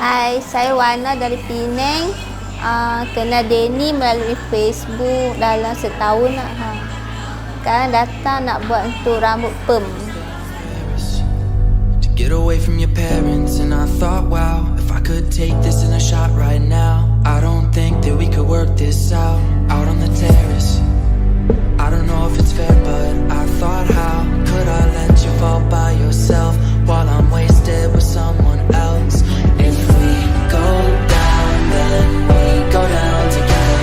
Hai, saya Wana dari Penang. Kenal Denny melalui Facebook dalam setahun lah. Sekarang datang nak buat untuk rambut perm. Get away from your parents and I thought, wow, if I could take this in a shot right now. I don't think that we could work this out on the terrace. I don't know if it's fair, but I thought, how could I let you fall by yourself while I'm wasted with someone else? If we go down, then we go down together.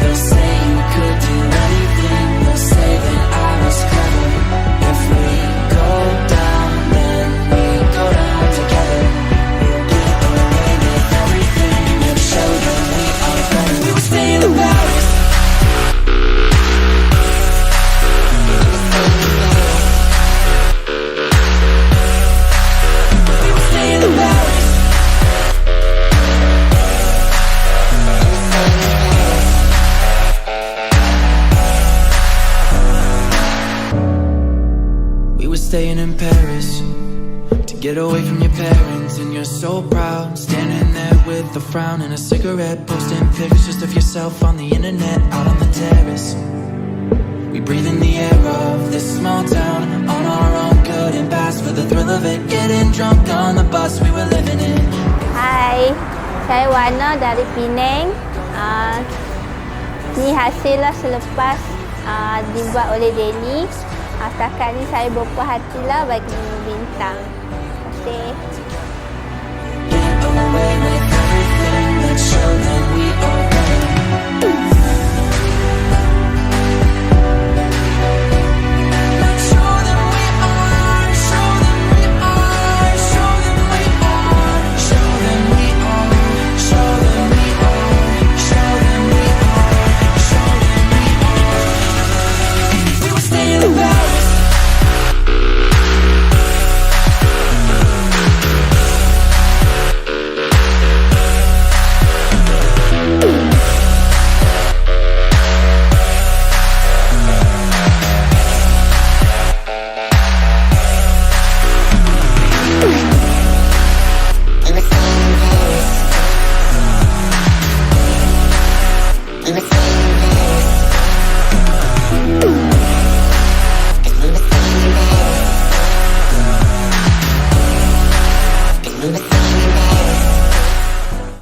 They'll say you could do anything, they'll say that I was clever. If we go down, then we go down together. We'll get away with everything and show them we are better. We will stay in the Paris. We will stay in the Paris. We were staying in Paris to get away from your parents, and you're so proud, standing there with a frown and a cigarette, posting pictures just of yourself on the internet, out on the terrace. We breathe in the air of this small town on our own, couldn't pass for the thrill of it, getting drunk on the bus we were living in. Hai, saya Wana dari Penang. Ni hasillah selepas dibuat oleh Denny. Setakat ni saya berpuas hatilah bagi bintang. Terima kasih. Get away with everything, let's show them we are better. Let's show them we are, show them we are, show them we are, show them we are, show them we are, show them we are, show them we are. We will stay in the Paris. We were staying